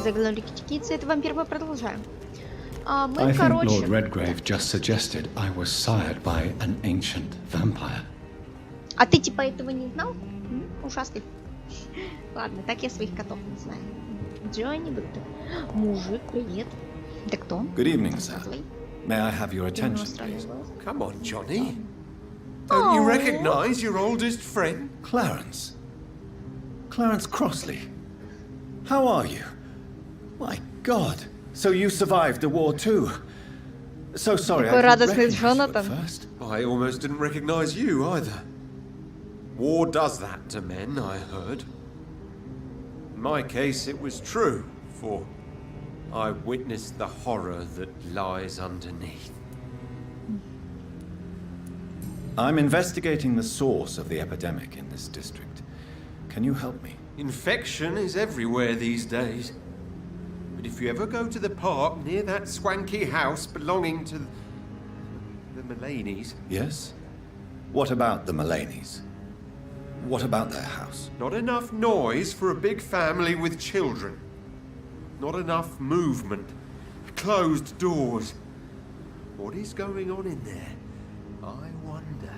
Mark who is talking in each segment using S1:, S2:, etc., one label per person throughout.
S1: заглянули китикийцы, это вампир, мы продолжаем.
S2: I
S1: Мы,
S2: think
S1: короче...
S2: Lord Redgrave just suggested I was sired by an ancient vampire.
S1: А ты типа этого не знал? Ужасный. Ладно, так я своих котов не знаю. Джонни, доктор. Мужик, привет. Да кто?
S2: Good evening, sir. May I have your attention, please?
S3: Come on, Johnny. Don't you recognize your oldest friend?
S2: Clarence. Clarence Crossley. How are you? My God. So you survived the war too. So sorry, I didn't recognize you at first.
S3: I almost didn't recognize you either. War does that to men, I heard. In my case, it was true, for I witnessed the horror that lies underneath.
S2: I'm investigating the source of the epidemic in this district. Can you help me?
S3: Infection is everywhere these days. But if you ever go to the park near that swanky house belonging to the Mullaneys...
S2: Yes? What about the Mullaneys? What about their house?
S3: Not enough noise for a big family with children. Not enough movement. Closed doors. What is going on in there? I wonder.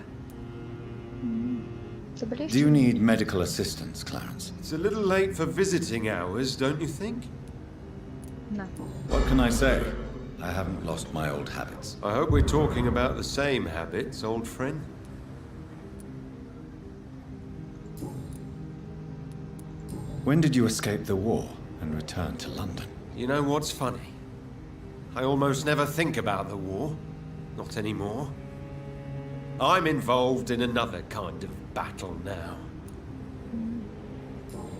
S2: Do you need medical assistance, Clarence?
S3: It's a little late for visiting hours, don't you think?
S1: No.
S2: What can I say? I haven't lost my old habits.
S3: I hope we're talking about the same habits, old friend.
S2: When did you escape the war and return to London?
S3: You know what's funny? I almost never think about the war. Not anymore. I'm involved in another kind of battle now.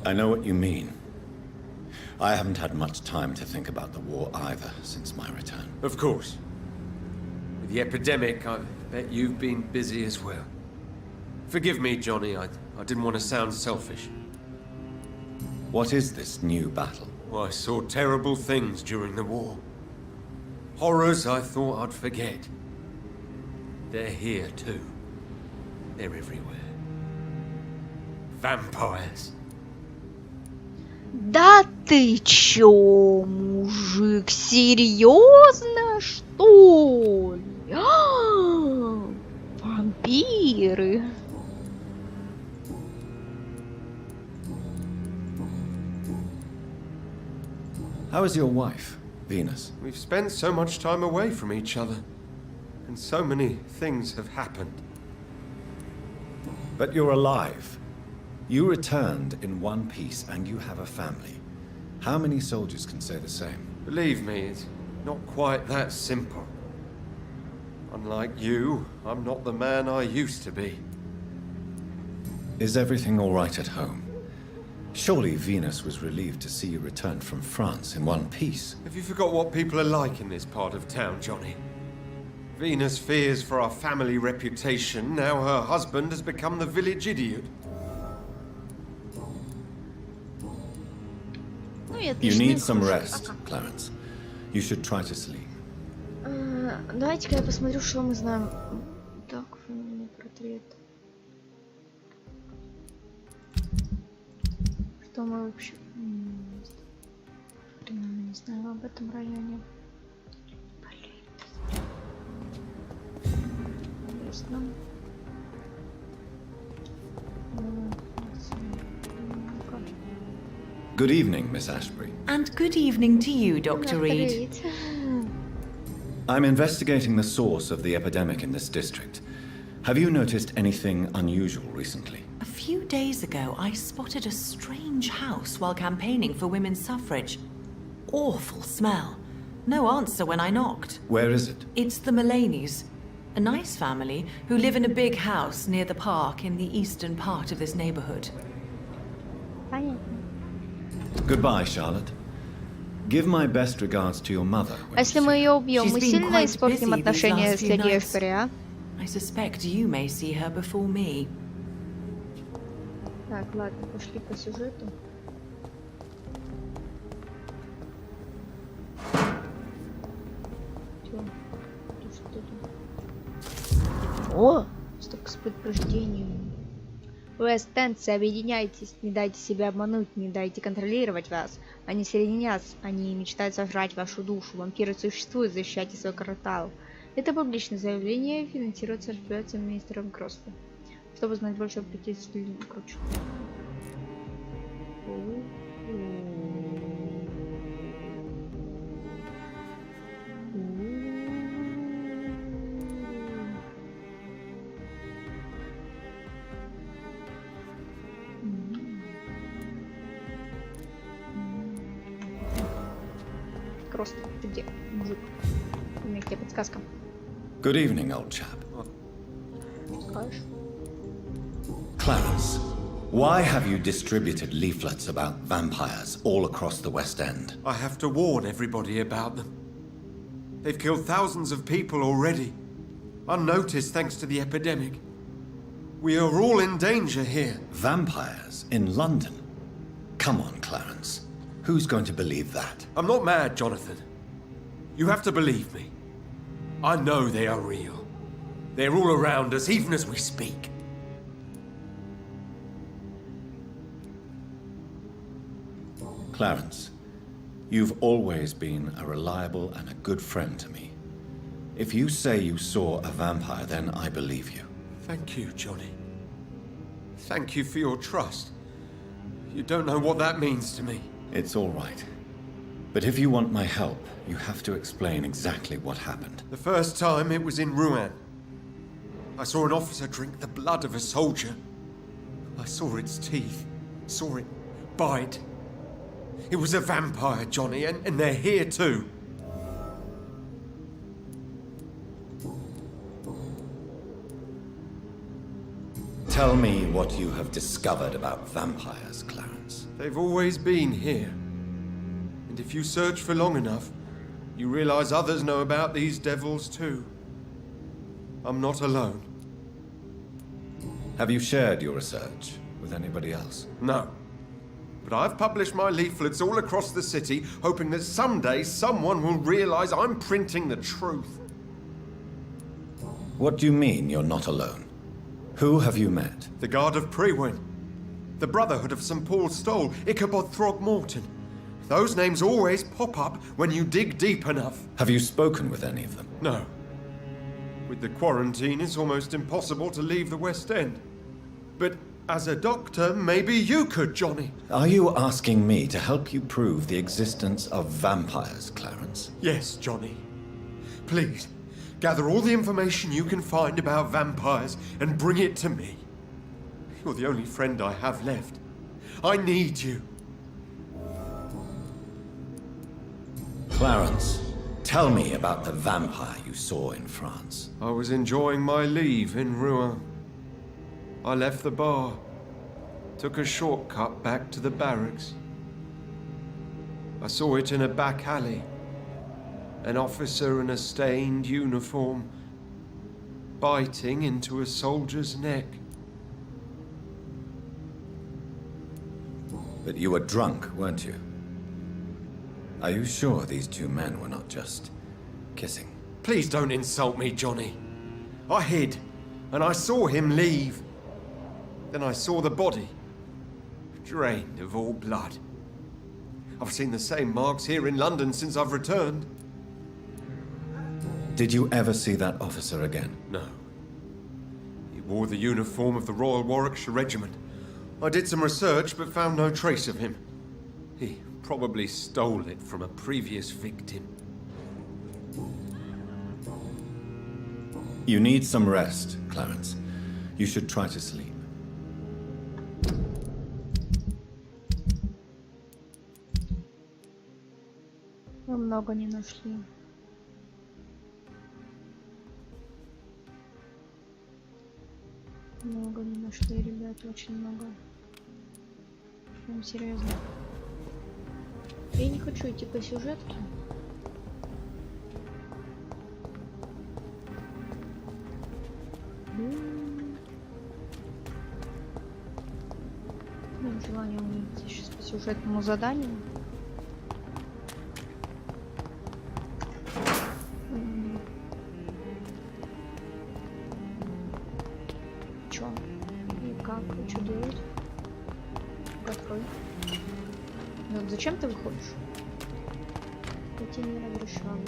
S2: I know what you mean. I haven't had much time to think about the war either since my return.
S3: Of course. With the epidemic, I bet you've been busy as well. Forgive me, Johnny, I didn't want to sound selfish.
S2: What is this new battle?
S3: Well, I saw terrible things during the war. Horrors I thought I'd forget. They're here too. They're everywhere. Vampires.
S1: Да ты чё, мужик, серьезно, что ли? Вампиры.
S2: How is your wife, Venus?
S3: We've spent so much time away from each other, and so many things have happened.
S2: But you're alive. You returned in one piece and you have a family. How many soldiers can say the same?
S3: Believe me, it's not quite that simple. Unlike you, I'm not the man I used to be.
S2: Is everything all right at home? Surely Venus was relieved to see you return from France in one piece.
S3: Have you forgot what people are like in this part of town, Johnny? Venus fears for our family reputation. Now her husband has become the village idiot.
S2: You need some rest, Clarence. You should try to sleep.
S1: Давайте-ка я посмотрю, что мы знаем. Так, фамильный портрет. Что мы вообще... не знаю об этом районе. Блин. Ясно.
S2: Good evening, Miss Ashbury.
S4: And good evening to you, Dr. Reed.
S2: I'm investigating the source of the epidemic in this district. Have you noticed anything unusual recently?
S4: A few days ago, I spotted a strange house while campaigning for women's suffrage. Awful smell. No answer when I knocked.
S2: Where is it?
S4: It's the Mullaneys, a nice family who live in a big house near the park in the eastern part of this neighborhood.
S2: Goodbye, Charlotte. Give my best regards to your mother.
S1: А если мы ее убьем, мы сильно испортим отношения с леди Эшбери, а?
S4: I suspect you may see her before me.
S1: Так, ладно, пошли по сюжету. О, столько с предупреждением. Вест-Эндцы, объединяйтесь, не дайте себя обмануть, не дайте контролировать вас. Они соединятся, они мечтают сожрать вашу душу. Вампиры существуют, защищайте свой квартал. Это публичное заявление финансируется мистером Кросли. Чтобы знать больше, обратитесь к людям круче. Просто ты где, мужик? У меня к тебе подсказка.
S2: Good evening, old chap.
S1: Скажешь?
S2: Clarence, why have you distributed leaflets about vampires all across the West End?
S3: I have to warn everybody about them. They've killed thousands of people already, unnoticed thanks to the epidemic. We are all in danger here.
S2: Vampires in London? Come on, Clarence. Who's going to believe that?
S3: I'm not mad, Jonathan. You have to believe me. I know they are real. They're all around us, even as we speak.
S2: Clarence, you've always been a reliable and a good friend to me. If you say you saw a vampire, then I believe you.
S3: Thank you, Johnny. Thank you for your trust. You don't know what that means to me.
S2: It's all right. But if you want my help, you have to explain exactly what happened.
S3: The first time it was in Rouen. I saw an officer drink the blood of a soldier. I saw its teeth, saw it bite. It was a vampire, Johnny, and they're here too.
S2: Tell me what you have discovered about vampires, Clarence.
S3: They've always been here. And if you search for long enough, you realize others know about these devils too. I'm not alone.
S2: Have you shared your research with anybody else?
S3: No. But I've published my leaflets all across the city, hoping that someday someone will realize I'm printing the truth.
S2: What do you mean you're not alone? Who have you met?
S3: The Guard of Prewin, the Brotherhood of St. Paul's Stole, Ichabod Throgmorton. Those names always pop up when you dig deep enough.
S2: Have you spoken with any of them?
S3: No. With the quarantine, it's almost impossible to leave the West End. But as a doctor, maybe you could, Johnny.
S2: Are you asking me to help you prove the existence of vampires, Clarence?
S3: Yes, Johnny. Please, gather all the information you can find about vampires and bring it to me. You're the only friend I have left. I need you.
S2: Clarence, tell me about the vampire you saw in France.
S3: I was enjoying my leave in Rouen. I left the bar, took a shortcut back to the barracks. I saw it in a back alley. An officer in a stained uniform, biting into a soldier's neck.
S2: But you were drunk, weren't you? Are you sure these two men were not just kissing?
S3: Please don't insult me, Johnny. I hid, and I saw him leave. Then I saw the body, drained of all blood. I've seen the same marks here in London since I've returned.
S2: Did you ever see that officer again?
S3: No. He wore the uniform of the Royal Warwickshire Regiment. I did some research, but found no trace of him. He probably stole it from a previous victim.
S2: You need some rest, Clarence. You should try to sleep.
S1: Мы много не нашли. Много не нашли, ребята, очень много. Прям серьезно. Я не хочу идти по сюжетке. Нет желания идти сейчас по сюжетному заданию. Чё? И как? И чё делать? Открой. Ну вот зачем ты выходишь? Я тебе не разрешала.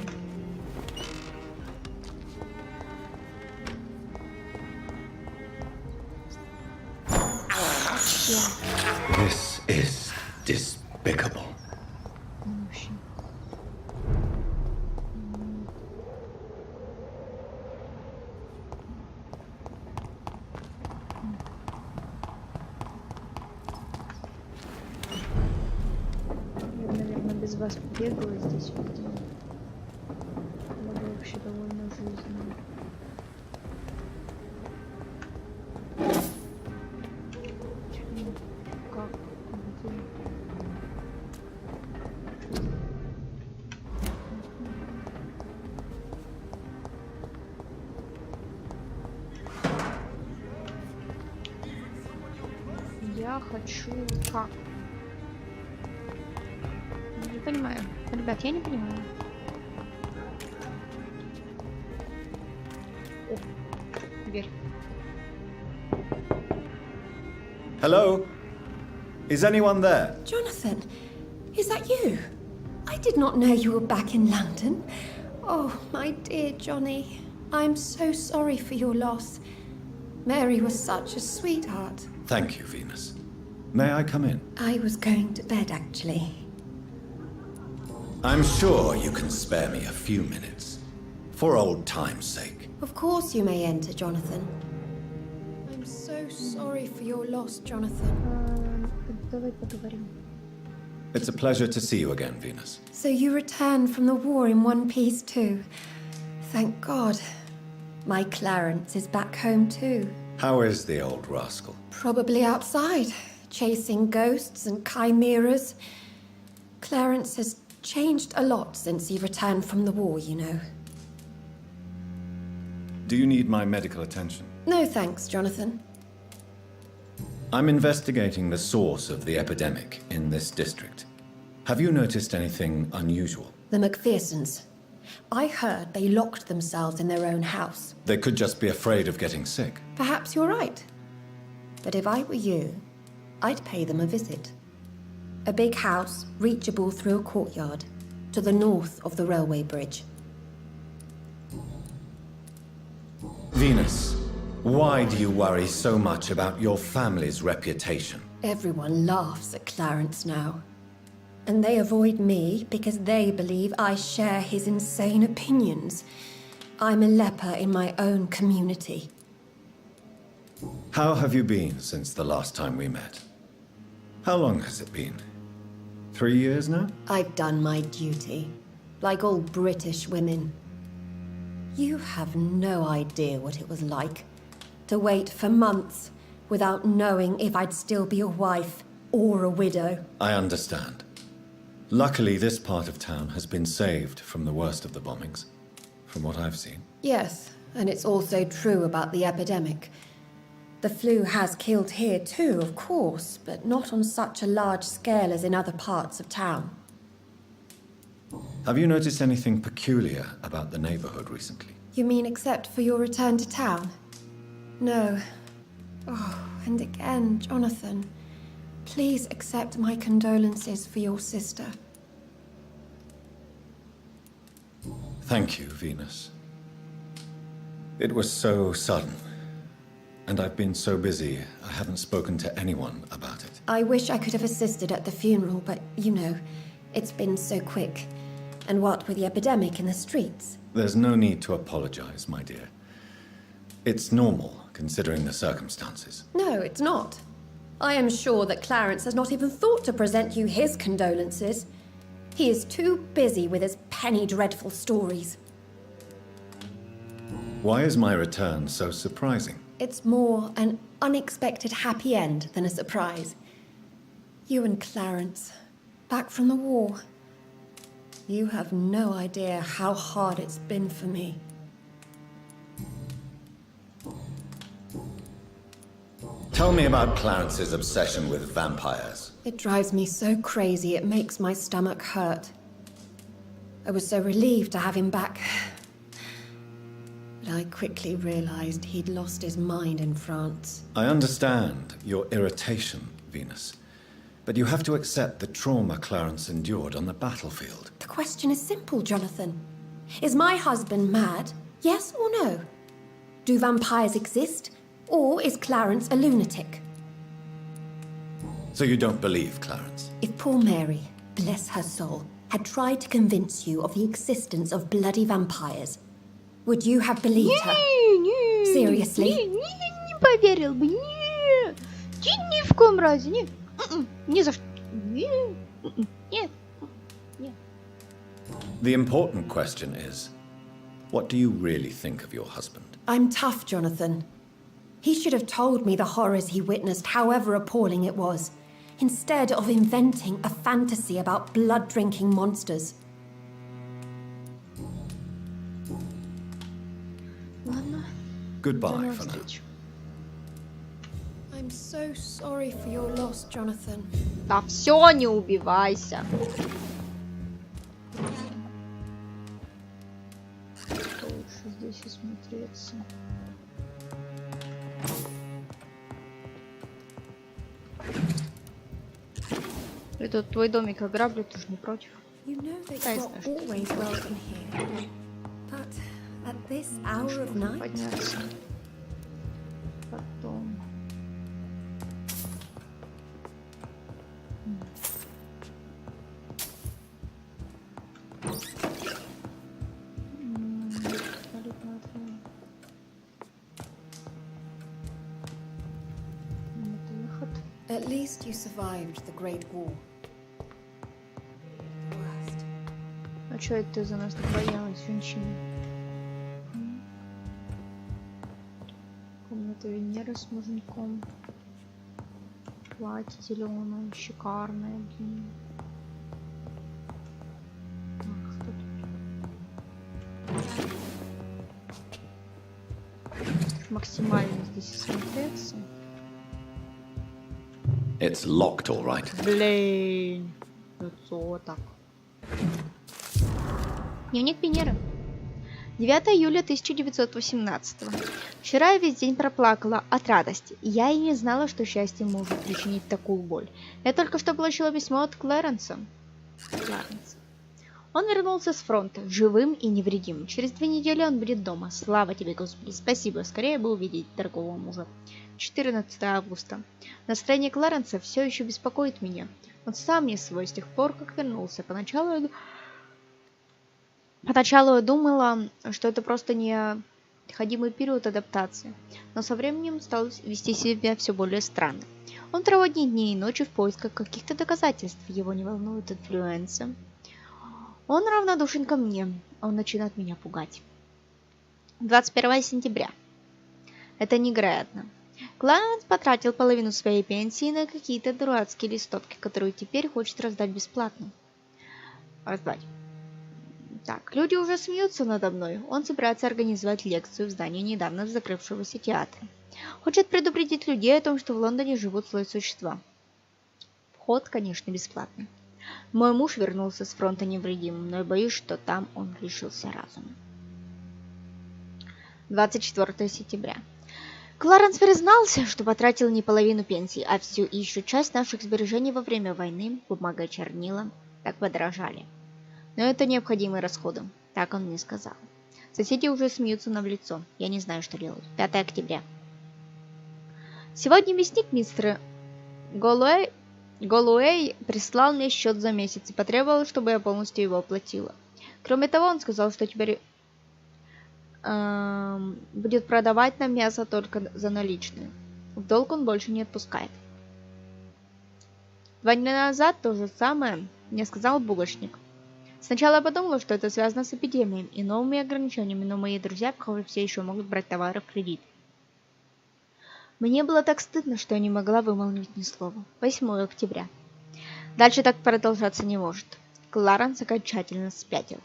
S2: This is despicable.
S1: Вообще. Я, наверное, без вас побегаю здесь вот где. Было бы вообще довольно жизненно. Как? Где? Я хочу как? Не понимаю. Ребят, я не понимаю. О, дверь.
S2: Hello? Is anyone there?
S5: Jonathan, is that you? I did not know you were back in London. Oh, my dear Johnny, I'm so sorry for your loss. Mary was such a sweetheart.
S2: Thank you, Venus. May I come in?
S5: I was going to bed, actually.
S2: I'm sure you can spare me a few minutes. For old time's sake.
S5: Of course you may enter, Jonathan. I'm so sorry for your loss, Jonathan.
S1: Давай поговорим.
S2: It's a pleasure to see you again, Venus.
S5: So you returned from the war in one piece too. Thank God. My Clarence is back home too.
S2: How is the old rascal?
S5: Probably outside, chasing ghosts and chimeras. Clarence has changed a lot since he returned from the war, you know.
S2: Do you need my medical attention?
S5: No thanks, Jonathan.
S2: I'm investigating the source of the epidemic in this district. Have you noticed anything unusual?
S5: The McPhersons. I heard they locked themselves in their own house.
S2: They could just be afraid of getting sick.
S5: Perhaps you're right. But if I were you, I'd pay them a visit. A big house, reachable through a courtyard, to the north of the railway bridge.
S2: Venus, why do you worry so much about your family's reputation?
S5: Everyone laughs at Clarence now. And they avoid me because they believe I share his insane opinions. I'm a leper in my own community.
S2: How have you been since the last time we met? How long has it been? 3 years now?
S5: I've done my duty, like all British women. You have no idea what it was like to wait for months without knowing if I'd still be a wife or a widow.
S2: I understand. Luckily, this part of town has been saved from the worst of the bombings, from what I've seen.
S5: Yes, and it's also true about the epidemic. The flu has killed here too, of course, but not on such a large scale as in other parts of town.
S2: Have you noticed anything peculiar about the neighborhood recently?
S5: You mean except for your return to town? No. Oh, and again, Jonathan, please accept my condolences for your sister.
S2: Thank you, Venus. It was so sudden, and I've been so busy, I haven't spoken to anyone about it.
S5: I wish I could have assisted at the funeral, but you know, it's been so quick. And what with the epidemic in the streets?
S2: There's no need to apologize, my dear. It's normal, considering the circumstances.
S5: No, it's not. I am sure that Clarence has not even thought to present you his condolences. He is too busy with his penny dreadful stories.
S2: Why is my return so surprising?
S5: It's more an unexpected happy end than a surprise. You and Clarence, back from the war. You have no idea how hard it's been for me.
S2: Tell me about Clarence's obsession with vampires.
S5: It drives me so crazy it makes my stomach hurt. I was so relieved to have him back. But I quickly realized he'd lost his mind in France.
S2: I understand your irritation, Venus. but you have to accept the trauma Clarence endured on the battlefield.
S5: The question is simple, Jonathan. Is my husband mad? Yes or no? Do vampires exist? Or is Clarence a lunatic?
S2: So you don't believe Clarence?
S5: If poor Mary, bless her soul, had tried to convince you of the existence of bloody vampires, would you have believed her? Seriously?
S1: Не поверил бы, не. Ни в коем разе, не. Ни за что. Нет. Нет.
S2: The important question is, what do you really think of your husband?
S5: I'm tough, Jonathan. He should have told me the horrors he witnessed, however appalling it was, instead of inventing a fantasy about blood-drinking monsters.
S1: Ладно.
S2: Goodbye for now.
S5: I'm so sorry for your loss, Jonathan.
S1: Да все, не убивайся. Лучше здесь осмотреться. И тут твой домик ограблют, ты же не против?
S5: You know that
S1: Да, я
S5: you're
S1: знаю, что
S5: always welcome here. But at this hour of night?
S1: Подняться. Потом.
S5: At least you survived the Great War. Worst.
S1: А чё это ты за нас так боялась, женщина? Комната Венеры с мужиком. Платье зеленое, шикарное, блин. Так, что тут? Максимально здесь осмотреться.
S2: It's locked, all right.
S1: Блин. Лицо так. Дневник Венеры. 9 июля 1918. Вчера я весь день проплакала от радости. Я и не знала, что счастье может причинить такую боль. Я только что получила письмо от Клэренса. Он вернулся с фронта, живым и невредимым. Через 2 недели он будет дома. Слава тебе, Господи. Спасибо. Скорее бы увидеть дорогого мужа. 14 августа. Настроение Клэренса все еще беспокоит меня. Он сам не свой с тех пор, как вернулся. Поначалу я думала, что это просто необходимый период адаптации, но со временем стал вести себя все более странно. Он проводит дни и ночи в поисках каких-то доказательств, его не волнует инфлюенса. Он равнодушен ко мне, он начинает меня пугать. 21 сентября. Это невероятно. Клайнс потратил половину своей пенсии на какие-то дурацкие листовки, которые теперь хочет раздать бесплатно. Раздать. Так, люди уже смеются надо мной. Он собирается организовать лекцию в здании недавно закрывшегося театра. Хочет предупредить людей о том, что в Лондоне живут злые существа. Вход, конечно, бесплатный. Мой муж вернулся с фронта невредимым, но я боюсь, что там он лишился разума. 24 сентября. Кларенс признался, что потратил не половину пенсии, а всю и еще часть наших сбережений во время войны, бумага и чернила, так подорожали. Но это необходимые расходы, так он мне сказал. Соседи уже смеются нам в лицо, я не знаю, что делать. 5 октября. Сегодня мясник мистер Голуэй прислал мне счет за месяц и потребовал, чтобы я полностью его оплатила. Кроме того, он сказал, что теперь будет продавать нам мясо только за наличные. В долг он больше не отпускает. 2 дня назад то же самое мне сказал булочник. Сначала я подумала, что это связано с эпидемией и новыми ограничениями, но мои друзья, похоже, все еще могут брать товары в кредит. Мне было так стыдно, что я не могла вымолвить ни слова. 8 октября. Дальше так продолжаться не может. Кларенс окончательно спятил.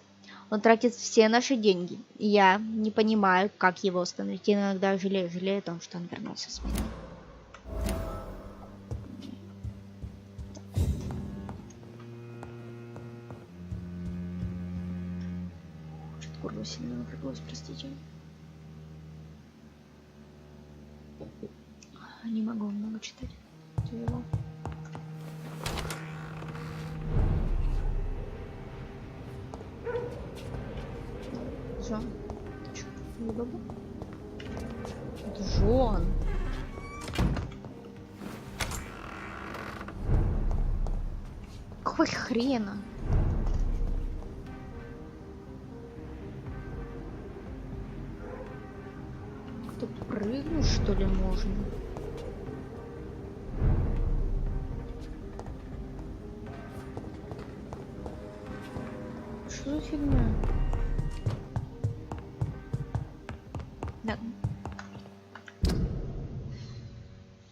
S1: Он тратит все наши деньги. И я не понимаю, как его остановить. Иногда жалею о том, что он вернулся с войны. Что-то горло сильно напряглось, простите. Не могу много читать. Тяжело. Джон. Ты чё, не баба? Джон. Какой хрена? Как-то прыгнуть, что ли, можно? Что за фигня? Да.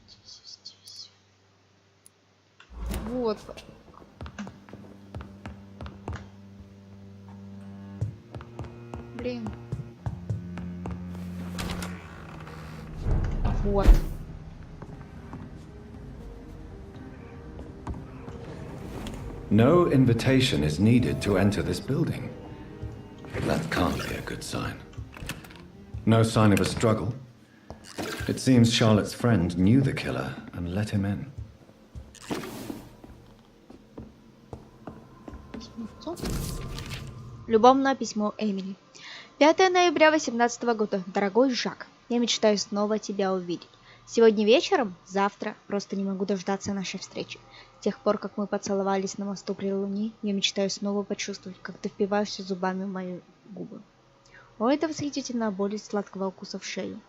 S1: Здесь. Вот. Блин. Вот.
S2: No invitation is needed to enter this building. That can't be a good sign. No sign of a struggle. It seems Charlotte's friend knew the killer and let him in.
S1: Любовное письмо Эмили. 5 ноября 2018 года. Дорогой Жак, я мечтаю снова тебя увидеть. Сегодня вечером, завтра, просто не могу дождаться нашей встречи. С тех пор, как мы поцеловались на мосту при луне, я мечтаю снова почувствовать, как ты впиваешься зубами в мои губы. О, это восхитительная боль от сладкого укуса в шею.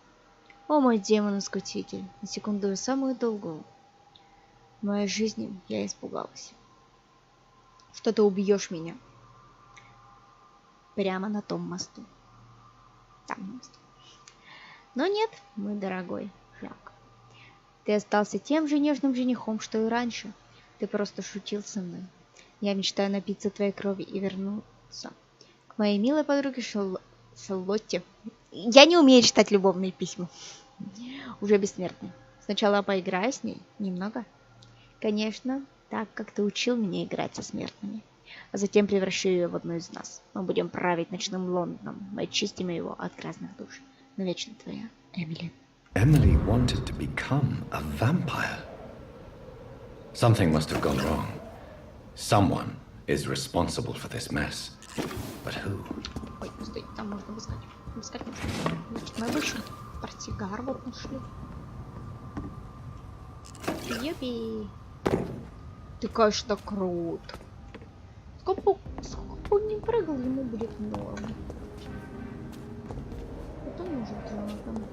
S1: О, мой демон-искуситель, на секунду самую долгую. В моей жизни я испугалась, что ты убьешь меня. Прямо на том мосту. Там мост. Но нет, мой дорогой Жак. Ты остался тем же нежным женихом, что и раньше. Ты просто шутил со мной. Я мечтаю напиться твоей крови и вернуться к моей милой подруге Шарлотте. Я не умею читать любовные письма. Уже бессмертный. Сначала поиграю с ней немного. Конечно, так, как ты учил меня играть со смертными. А затем превращу ее в одну из нас. Мы будем править ночным Лондоном. Мы очистим его от грязных душ. Навечно твоя, Эмили.
S2: Emily wanted to become a vampire. Something must have gone wrong. Someone is responsible for this mess. But who?
S1: Ой, стой, там можно обыскать. Обыскать можно. Значит, мы обыщем. Портсигар вот нашли. Юпи. Ты, конечно, крут. Сколько он не прыгал, ему будет норм. Это может Джонатан.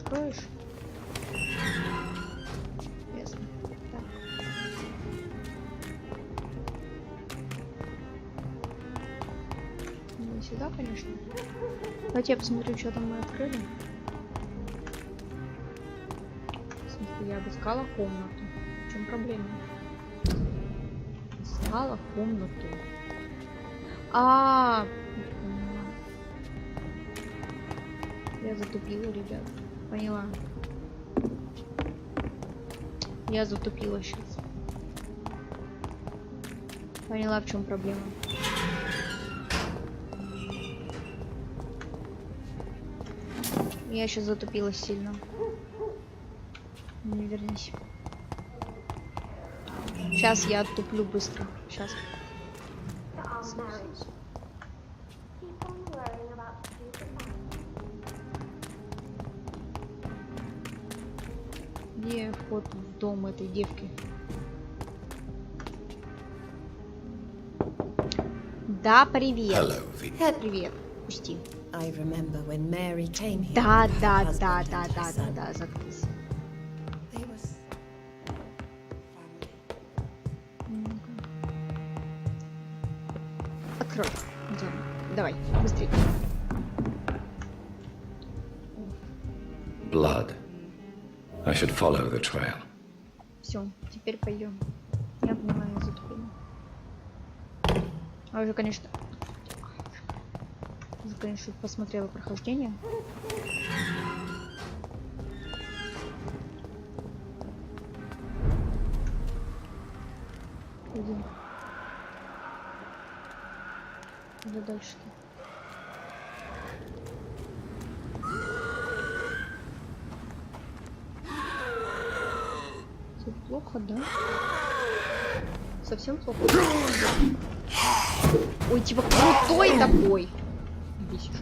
S1: Откроешь? Ясно. Так. Ну, сюда, конечно. Давайте я посмотрю, что там мы открыли. В смысле, я обыскала комнату. В чем проблема? Обыскала комнату. Я затупила, ребят. Поняла. Я затупила сейчас. Поняла, в чем проблема. Я сейчас затупилась сильно. Не вернись. Сейчас я оттуплю быстро. Сейчас. Где вход в дом этой девки? Да, привет.
S2: Hello,
S1: Привет. Пусти.
S5: I remember when Mary came here.
S1: Да,
S5: with her
S1: да,
S5: husband
S1: да,
S5: and
S1: да,
S5: her
S1: да, да,
S5: son.
S1: да, заткнись.
S5: They were family.
S1: Открой. Идем. Давай, быстрее.
S2: blood. I should follow the trail.
S1: Все, теперь пойдем. Я понимаю, я затупила. А уже, конечно, посмотрела прохождение. Иди. Куда дальше-то? Все плохо, да? совсем плохо. Ой, типа крутой такой. Бесишь.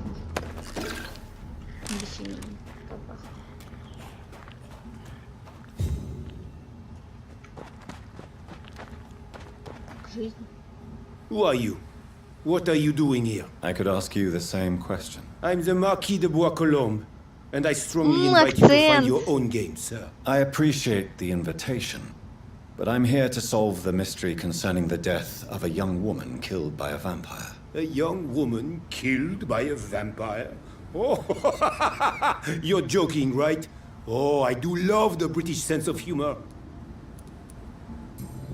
S1: Не беси меня. Жизнь.
S6: Who are you? What are you doing here?
S2: I could ask you the same question.
S6: I'm the Marquis de Bois-Colombes, and I strongly invite you to find your own game, sir.
S2: I appreciate the invitation, but I'm here to solve the mystery concerning the death of a young woman killed by a vampire.
S6: A young woman killed by a vampire? Oh, you're joking, right? Oh, I do love the British sense of humor.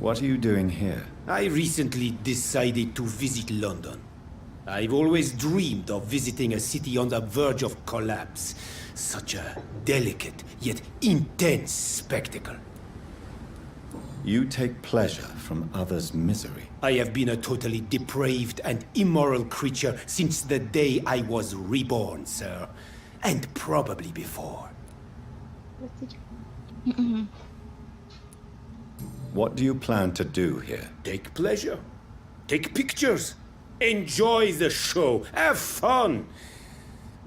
S2: What are you doing here?
S6: I recently decided to visit London. I've always dreamed of visiting a city on the verge of collapse. Such a delicate, yet intense spectacle.
S2: You take pleasure from others' misery.
S6: I have been a totally depraved and immoral creature since the day I was reborn, sir. And probably before.
S2: What do you plan to do here?
S6: Take pleasure. Take pictures. Enjoy the show. Have fun.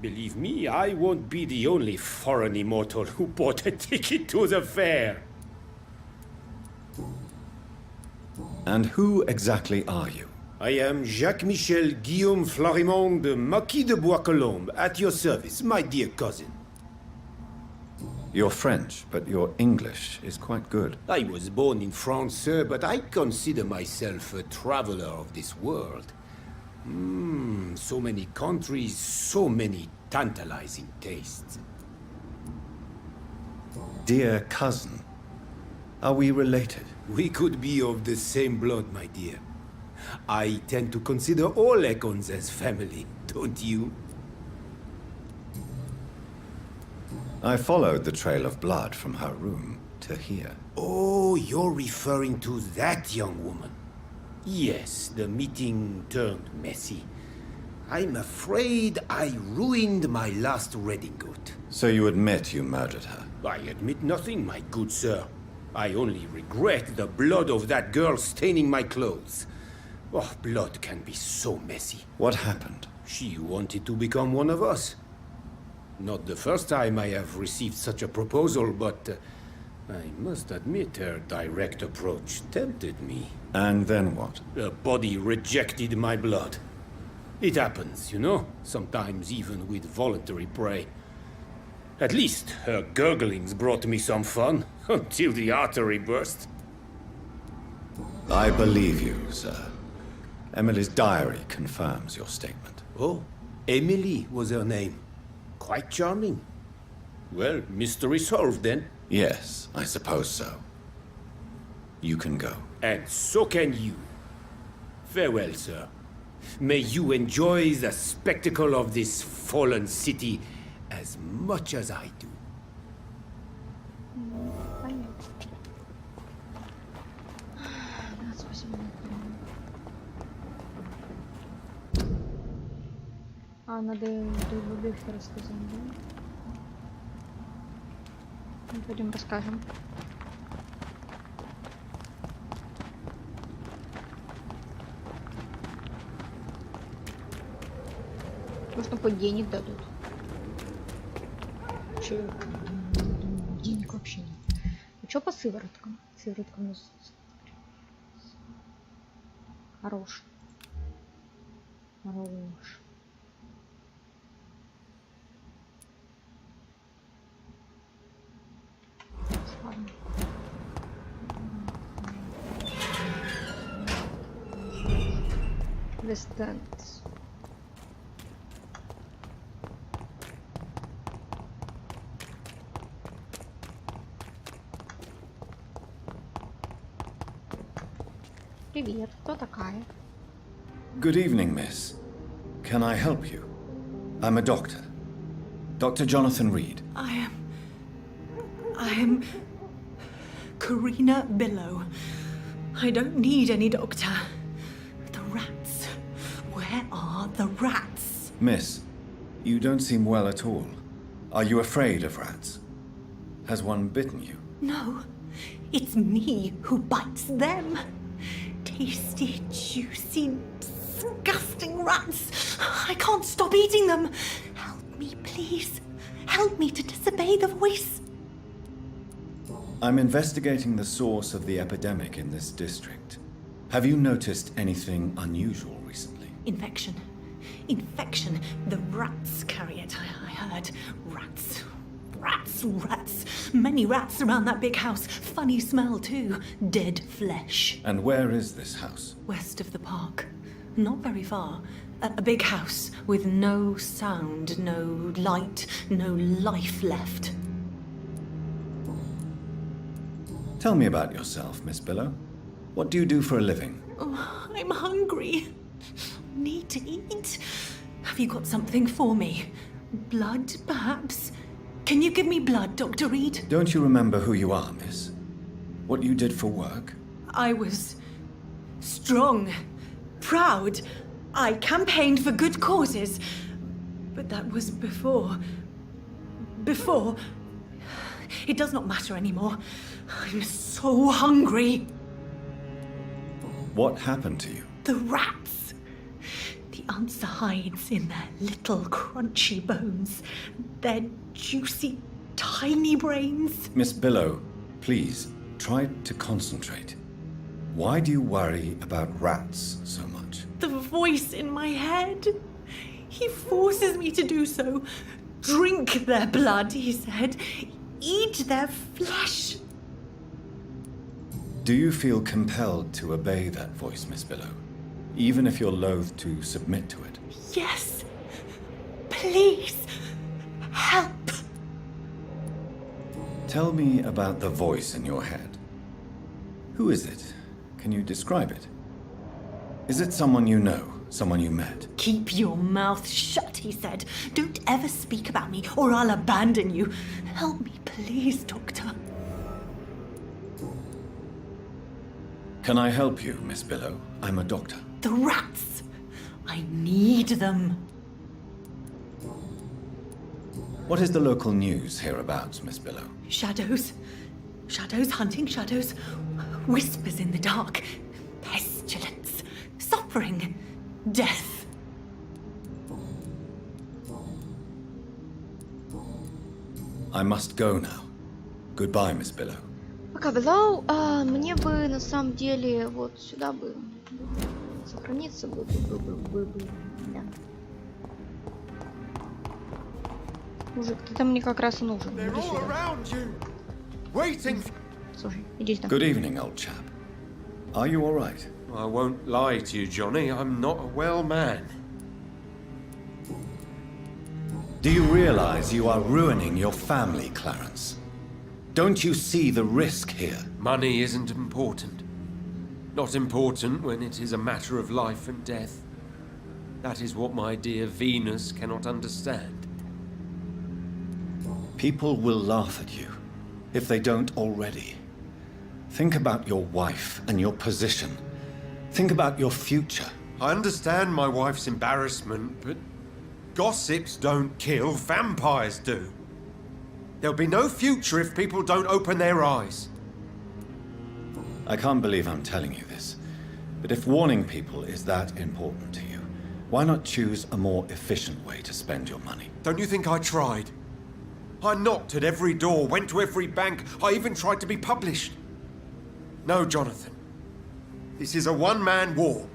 S6: Believe me, I won't be the only foreign immortal who bought a ticket to the fair.
S2: And who exactly are you?
S6: I am Jacques-Michel Guillaume Florimond, the Marquis de Bois-Colombes, at your service, my dear cousin.
S2: You're French, but your English is quite good.
S6: I was born in France, sir, but I consider myself a traveler of this world. So many countries, so many tantalizing tastes.
S2: Dear cousin, are we related?
S6: We could be of the same blood, my dear. I tend to consider all Econs as family, don't you?
S2: I followed the trail of blood from her room to here.
S6: Oh, you're referring to that young woman. Yes, the meeting turned messy. I'm afraid I ruined my last redingote.
S2: So you admit you murdered her?
S6: I admit nothing, my good sir. I only regret the blood of that girl staining my clothes. Oh, blood can be so messy.
S2: What happened?
S6: She wanted to become one of us. Not the first time I have received such a proposal, but I must admit her direct approach tempted me.
S2: And then what?
S6: Her body rejected my blood. It happens, you know, sometimes even with voluntary prey. At least her gurglings brought me some fun, until the artery burst.
S2: I believe you, sir. Emily's diary confirms your statement.
S6: Oh, Emily was her name. Quite charming. Well, mystery solved then.
S2: Yes, I suppose so. You can go.
S6: And so can you. Farewell, sir. May you enjoy the spectacle of this fallen city as much as I do.
S1: А, надо других рассказать, да? Ну, пойдем расскажем. Может, нам хоть денег дадут? Че? Денег вообще нет. А чё по сывороткам? Сыворотка у нас хорош. Хорош. Ладно. Дистанс. Привет, кто такая?
S2: Good evening, miss. Can I help you? I'm a doctor. Dr. Jonathan Reed.
S4: I am Karina Billow. I don't need any doctor. The rats. Where are the rats?
S2: Miss, you don't seem well at all. Are you afraid of rats? Has one bitten you?
S4: No, it's me who bites them. Tasty, juicy, disgusting rats. I can't stop eating them. Help me, please. Help me to disobey the voice.
S2: I'm investigating the source of the epidemic in this district. Have you noticed anything unusual recently?
S4: Infection. Infection. The rats carry it, I heard. Rats. Rats, rats. Many rats around that big house. Funny smell, too. Dead flesh.
S2: And where is this house?
S4: West of the park. Not very far. A big house with no sound, no light, no life left.
S2: Tell me about yourself, Miss Billow. What do you do for a living?
S4: Oh, I'm hungry. Need to eat. Have you got something for me? Blood, perhaps? Can you give me blood, Dr. Reed?
S2: Don't you remember who you are, miss? What you did for work?
S4: I was strong, proud. I campaigned for good causes. But that was before. Before. It does not matter anymore. I'm so hungry.
S2: What happened to you?
S4: The rats. The answer hides in their little crunchy bones. Their juicy, tiny brains.
S2: Miss Billow, please, try to concentrate. Why do you worry about rats so much?
S4: The voice in my head. He forces me to do so. Drink their blood, he said. Eat their flesh.
S2: Do you feel compelled to obey that voice, Miss Billow? Even if you're loath to submit to it?
S4: Yes. Please. Help.
S2: Tell me about the voice in your head. Who is it? Can you describe it? Is it someone you know? Someone you met?
S4: Keep your mouth shut, he said. Don't ever speak about me, or I'll abandon you. Help me, please, Doctor.
S2: Can I help you, Miss Billow? I'm a doctor.
S4: The rats. I need them.
S2: What is the local news hereabouts, Miss Billow?
S4: Shadows. Shadows hunting shadows. Whispers in the dark. Pestilence. Suffering. Death.
S2: I must go now. Goodbye, Miss Billow.
S1: Пока, Беллоу, мне бы на самом деле вот сюда бы сохраниться бы. Да. Мужик, ты там мне как раз и нужен. Иди сюда. Слушай, иди сюда.
S2: Good evening, old chap. Are you all right?
S3: I won't lie to you, Johnny. I'm not a well man.
S2: Do you realize you are ruining your family, Clarence? Don't you see the risk here?
S3: Money isn't important. Not important when it is a matter of life and death. That is what my dear Venus cannot understand.
S2: People will laugh at you, if they don't already. Think about your wife and your position. Think about your future.
S3: I understand my wife's embarrassment, but gossips don't kill, vampires do. There'll be no future if people don't open their eyes.
S2: I can't believe I'm telling you this, but if warning people is that important to you, why not choose a more efficient way to spend your money?
S3: Don't you think I tried? I knocked at every door, went to every bank, I even tried to be published. No, Jonathan. This is a one-man war.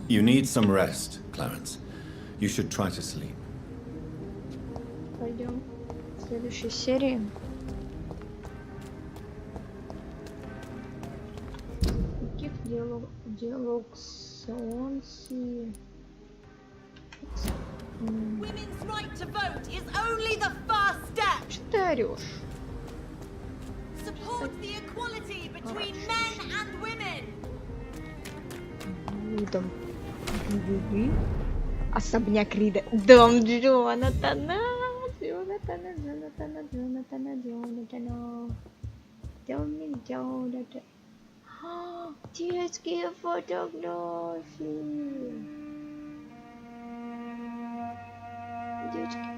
S2: You need some rest, Clarence. You should try to sleep.
S1: Пойдем в следующей серии. Каких диалог с Онси?
S7: Women's right to vote is only the first step.
S1: Что ты орешь?
S7: Support the equality between men and women.
S1: Дом любви. Особняк Рида. Дом Джонатана. Джонатана. Дом Джонатана. Детские фотографии. Девочки.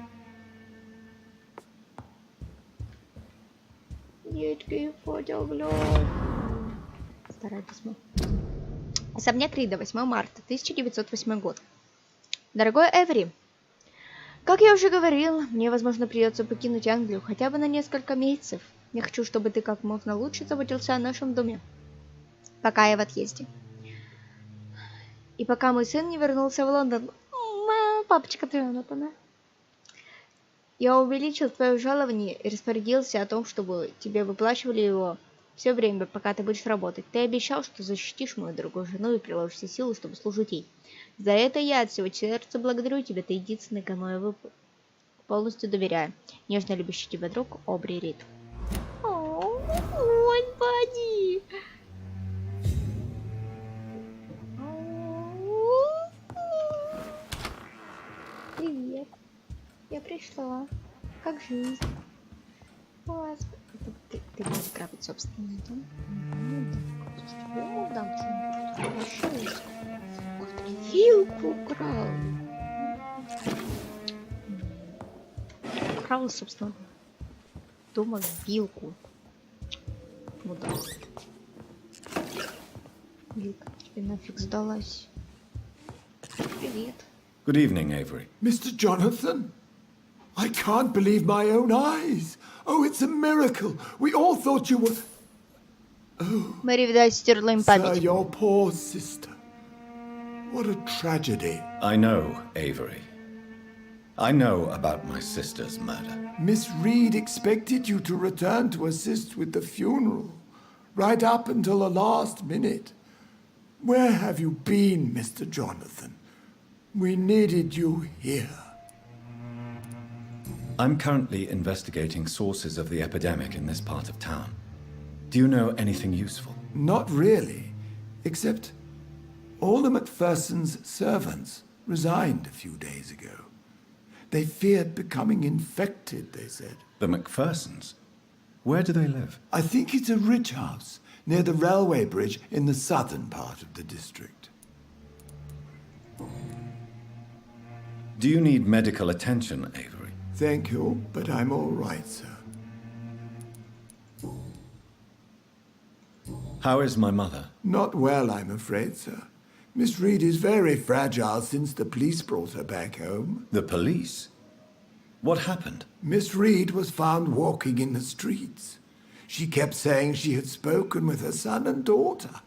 S1: Детки, фотоглёд. Старое письмо. Особняк Рида, 8 марта, 1908 год. Дорогой Эвери, как я уже говорил, мне, возможно, придется покинуть Англию хотя бы на несколько месяцев. Я хочу, чтобы ты как можно лучше заботился о нашем доме, пока я в отъезде. И пока мой сын не вернулся в Лондон. Папочка Джонатана. Я увеличил твое жалование и распорядился о том, чтобы тебе выплачивали его все время, пока ты будешь работать. Ты обещал, что защитишь мою дорогую жену и приложишь все силы, чтобы служить ей. За это я от всего сердца благодарю тебя. Ты единственный, кому я полностью доверяю. Нежно любящий тебя друг Обри Рид. Ой, Бадди! Привет. Я пришла. Как жизнь? Господи. Ты будешь грабить собственный дом? Я ему дам что-нибудь. Господи, вилку украл. Украл, собственно, дома вилку. Вот так. Вилка тебе нафиг сдалась. Привет.
S2: Good evening, Avery.
S8: Mr. Jonathan? I can't believe my own eyes. Oh, it's a miracle. We all thought you were...
S1: Мэри, видать, стерла им
S8: Sir,
S1: память.
S8: your poor sister. What a tragedy.
S2: I know, Avery. I know about my sister's murder.
S8: Miss Reed expected you to return to assist with the funeral, right up until the last minute. Where have you been, Mr. Jonathan? We needed you here.
S2: I'm currently investigating sources of the epidemic in this part of town. Do you know anything useful?
S8: Not really, except all the Macpherson's servants resigned a few days ago. They feared becoming infected, they said.
S2: The Macphersons? Where do they live?
S8: I think it's a rich house near the railway bridge in the southern part of the district.
S2: Do you need medical attention, Avery?
S8: Thank you, but I'm all right, sir.
S2: How is my mother?
S8: Not well, I'm afraid, sir. Miss Reed is very fragile since the police brought her back home.
S2: The police? What happened?
S8: Miss Reed was found walking in the streets. She kept saying she had spoken with her son and daughter.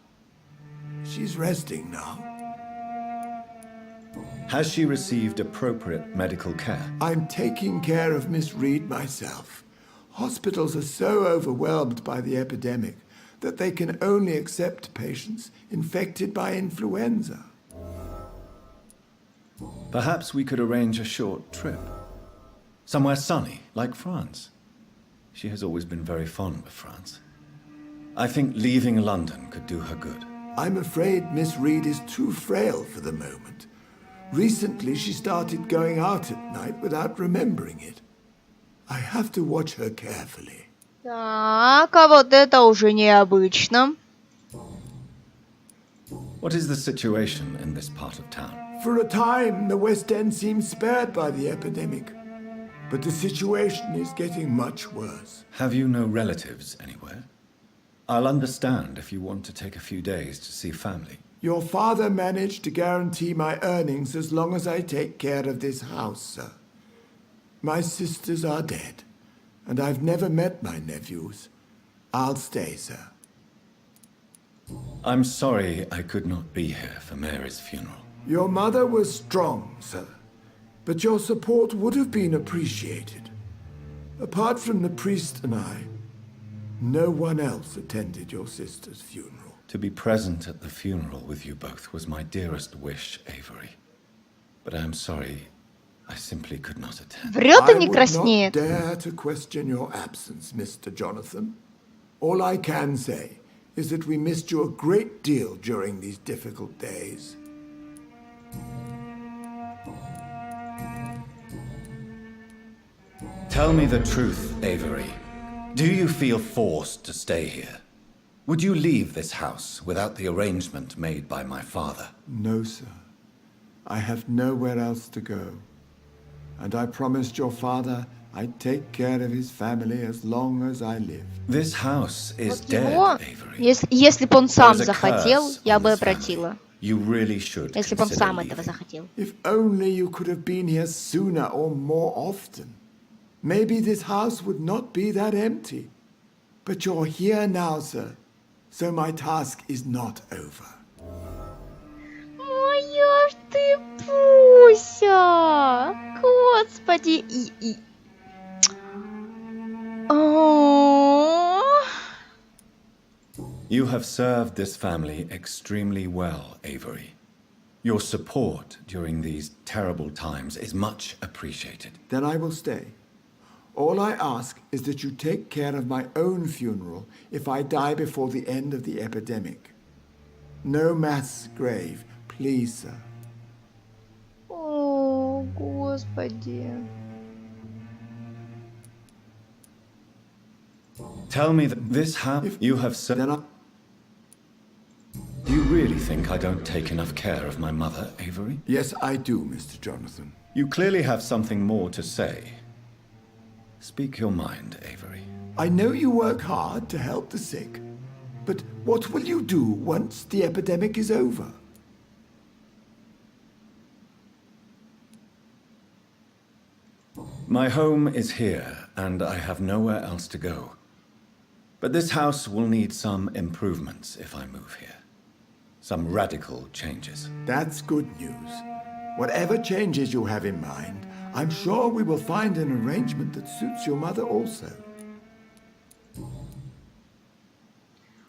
S8: She's resting now.
S2: Has she received appropriate medical care?
S8: I'm taking care of Miss Reed myself. Hospitals are so overwhelmed by the epidemic that they can only accept patients infected by influenza.
S2: Perhaps we could arrange a short trip. Somewhere sunny, like France. She has always been very fond of France. I think leaving London could do her good.
S8: I'm afraid Miss Reed is too frail for the moment. Recently, she started going out at night without remembering it. I have to watch her carefully.
S1: Так, а вот это уже необычно.
S2: What is the situation in this part of town?
S8: For a time, the West End seemed spared by the epidemic. But the situation is getting much worse.
S2: Have you no relatives anywhere? I'll understand if you want to take a few days to see family.
S8: Your father managed to guarantee my earnings as long as I take care of this house, sir. My sisters are dead, and I've never met my nephews. I'll stay, sir.
S2: I'm sorry I could not be here for Mary's funeral.
S8: Your mother was strong, sir, but your support would have been appreciated. Apart from the priest and I, no one else attended your sister's funeral.
S2: To be present at the funeral with you both was my dearest wish, Avery. But I am sorry, I simply could not attend.
S1: Врет и
S8: I
S1: не
S8: would
S1: краснеет.
S8: not dare to question your absence, Mr. Jonathan. All I can say is that we missed you a great deal during these difficult days.
S2: Tell me the truth, Avery. Do you feel forced to stay here? Would you leave this house without the arrangement made by my father?
S8: No, sir. I have nowhere else to go. And I promised your father I'd take care of his family as long as I lived.
S2: This house is
S1: Вот
S2: dead,
S1: его,
S2: Avery.
S1: если бы он сам
S2: There's a
S1: захотел,
S2: curse
S1: я
S2: on
S1: бы
S2: this family.
S1: обратила.
S2: You really should
S1: Если бы он
S2: consider
S1: сам этого
S2: leaving.
S1: захотел.
S8: If only you could have been here sooner or more often. Maybe this house would not be that empty. But you're here now, sir. So my task is not over.
S1: Моя ж ты Пуся! Господи! О.
S2: You have served this family extremely well, Avery. Your support during these terrible times is much appreciated.
S8: Then I will stay. All I ask is that you take care of my own funeral if I die before the end of the epidemic. No mass grave, please, sir.
S1: О, Господи.
S2: Tell me that this house you have served.
S8: Then
S2: Do you really think I don't take enough care of my mother, Avery?
S8: yes, I do, Mr. Jonathan.
S2: You clearly have something more to say. Speak your mind, Avery.
S8: I know you work hard to help the sick, but what will you do once the epidemic is over?
S2: My home is here, and I have nowhere else to go. But this house will need some improvements if I move here. Some radical changes.
S8: That's good news. Whatever changes you have in mind, I'm sure we will find an arrangement that suits your mother also.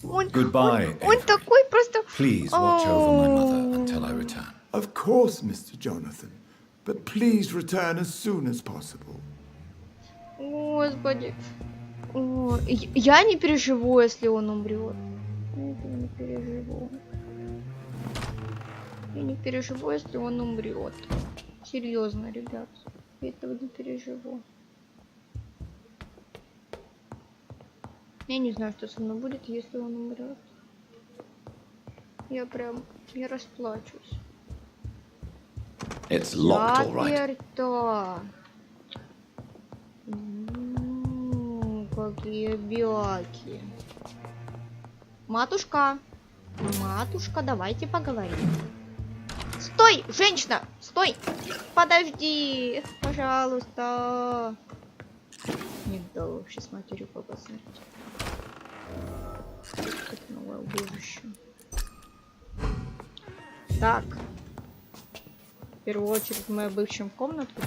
S2: Goodbye,
S1: Он
S2: Avery.
S1: такой просто...
S2: Please watch over my mother until I return.
S8: Of course, Mr. Jonathan, but please return as soon as possible.
S1: Господи. О, я не переживу, если он умрет. Это не переживу. Я не переживу, если он умрет. Серьезно, ребят. Я этого не переживу. Я не знаю, что со мной будет, если он умрет. Я расплачусь.
S2: It's locked, all right.
S1: Заперто. Какие бяки. Матушка. Матушка, давайте поговорим. Стой, женщина! Стой! Подожди! Пожалуйста! Не дал вообще с матерью побазарить. Это новое убежище. Так. В первую очередь мы обыщем комнатку.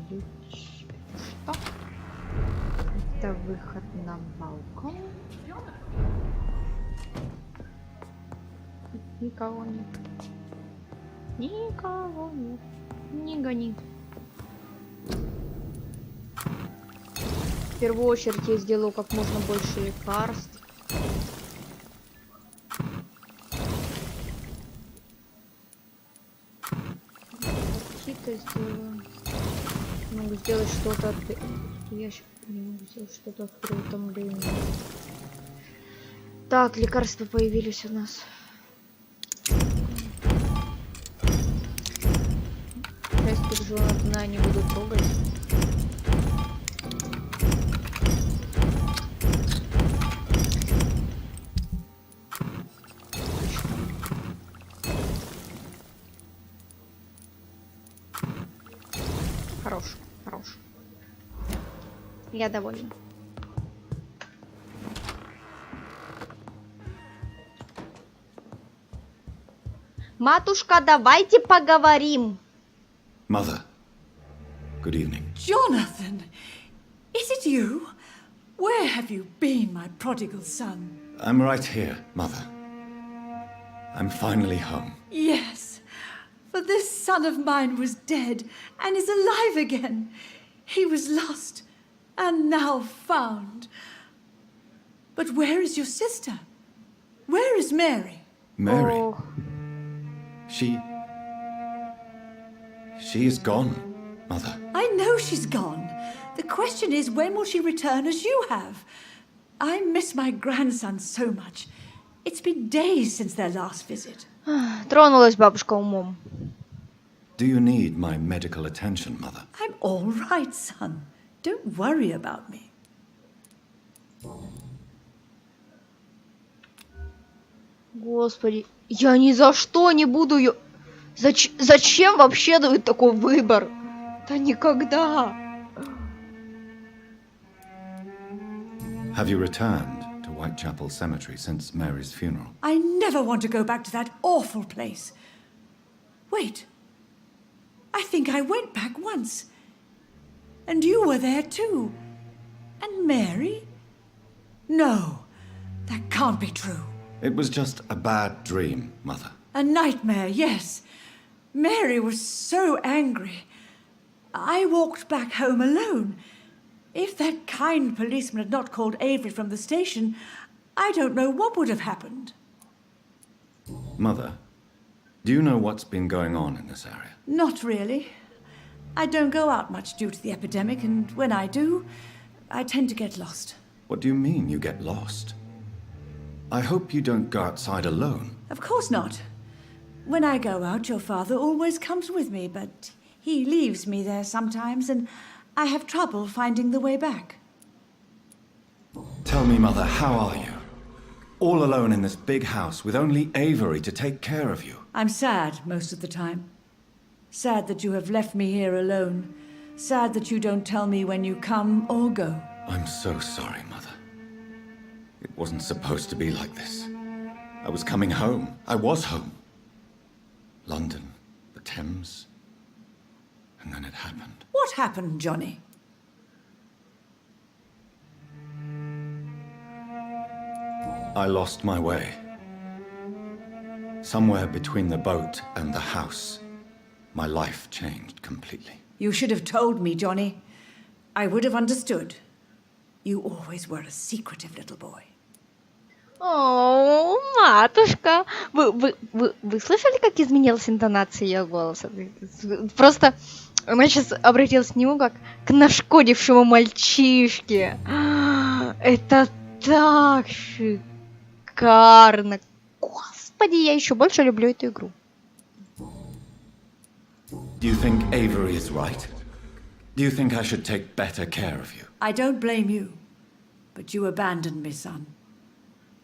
S1: Ключ. Что? Это выход на балкон. Никого нет. Никого нет. Не гони. В первую очередь я сделаю как можно больше лекарств. Какие-то сделаю. Могу сделать что-то от... Я не могу сделать что-то от переутомления. Так, лекарства появились у нас. Часть переживания не буду трогать. Хорош, хорош. Я довольна. Матушка, давайте поговорим.
S2: Mother, good evening.
S9: Jonathan, is it you? Where have you been, my prodigal son?
S2: I'm right here, Mother. I'm finally home.
S9: Yes, for this son of mine was dead and is alive again. He was lost and now found. But where is your sister? Where is Mary?
S2: Mary?
S1: Oh.
S2: She is gone, Mother.
S9: I know she's gone. The question is, when will she return as you have? I miss my grandson so much. It's been days since their last visit.
S1: Тронулась бабушка умом.
S2: Do you need my medical attention, Mother?
S9: I'm all right, son. Don't worry about me.
S1: Господи, я ни за что не буду ее... Зачем вообще дают такой выбор? Да никогда.
S2: Have you returned to Whitechapel Cemetery since Mary's funeral?
S9: I never want to go back to that awful place. Wait. I think I went back once. And you were there too. And Mary? No, that can't be true.
S2: It was just a bad dream, Mother.
S9: A nightmare, yes. Mary was so angry. I walked back home alone. If that kind policeman had not called Avery from the station, I don't know what would have happened.
S2: Mother, do you know what's been going on in this area?
S9: Not really. I don't go out much due to the epidemic, and when I do, I tend to get lost.
S2: What do you mean you get lost? I hope you don't go outside alone.
S9: Of course not. When I go out, your father always comes with me, but he leaves me there sometimes, and I have trouble finding the way back.
S2: Tell me, Mother, how are you? All alone in this big house with only Avery to take care of you.
S9: I'm sad most of the time. Sad that you have left me here alone. Sad that you don't tell me when you come or go.
S2: I'm so sorry, Mother. It wasn't supposed to be like this. I was coming home. I was home. London, the Thames, and then it happened.
S9: What happened, Johnny?
S2: I lost my way. Somewhere between the boat and the house, my life changed completely.
S9: You should have told me, Johnny. I would have understood. You always were a secretive little boy.
S1: О, матушка. Вы слышали, как изменилась интонация ее голоса? Просто она сейчас обратилась к нему как к нашкодившему мальчишке. Это так шикарно. Господи, я еще больше люблю эту игру.
S2: Do you think Avery is right? Do you think I should take better care of you?
S9: I don't blame you, but you abandoned me, son.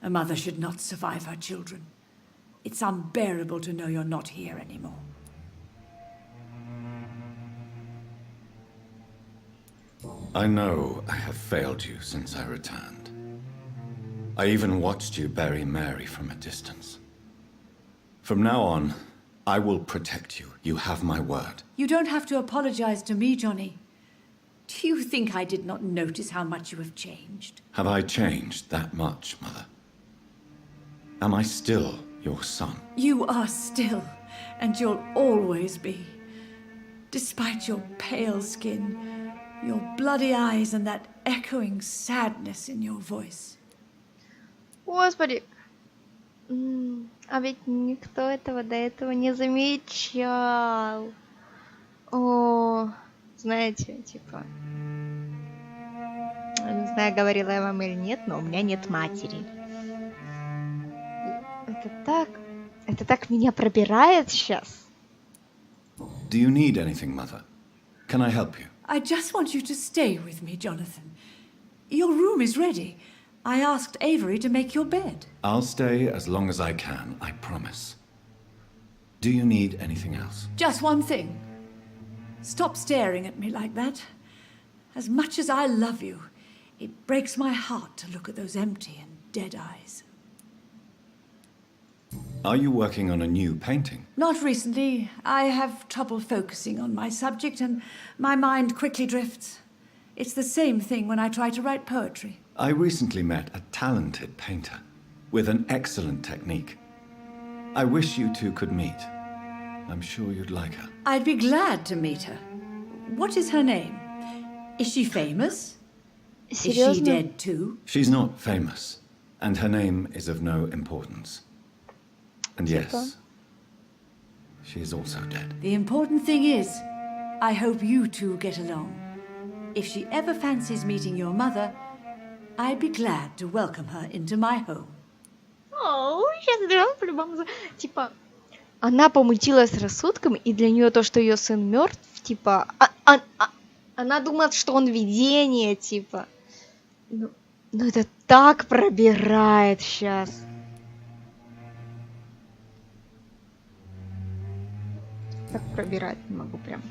S9: A mother should not survive her children. It's unbearable to know you're not here anymore.
S2: I know I have failed you since I returned. I even watched you bury Mary from a distance. From now on, I will protect you. You have my word.
S9: You don't have to apologize to me, Johnny. Do you think I did not notice how much you have changed?
S2: Have I changed that much, Mother? Am I still your son?
S9: You are still, and you'll always be. Despite your pale skin, your bloody eyes, and that echoing sadness in your voice.
S1: Господи. А ведь никто этого до этого не замечал. О, знаете, типа... Не знаю, говорила я вам или нет, но у меня нет матери. Это так меня пробирает сейчас.
S2: Do you need anything, Mother? Can I help you?
S9: I just want you to stay with me, Jonathan. Your room is ready. I asked Avery to make your bed.
S2: I'll stay as long as I can, I promise. Do you need anything else?
S9: Just one thing. Stop staring at me like that. As much as I love you, it breaks my heart to look at those empty and dead eyes.
S2: Are you working on a new painting?
S9: Not recently. I have trouble focusing on my subject and my mind quickly drifts. It's the same thing when I try to write poetry.
S2: I recently met a talented painter with an excellent technique. I wish you two could meet. I'm sure you'd like her.
S9: I'd be glad to meet her. What is her name? Is she famous? Is she dead too?
S2: She's not famous, and her name is of no importance. And yes, she is also dead.
S9: The important thing is, I hope you two get along. If she ever fancies meeting your mother, I'd be glad to welcome her into my home.
S1: О, сейчас по-любому... Типа, Она помутилась рассудком, и для нее то, что ее сын мертв, типа... Она думает, что он видение, типа. Ну это так пробирает сейчас. Так пробирать не могу прям.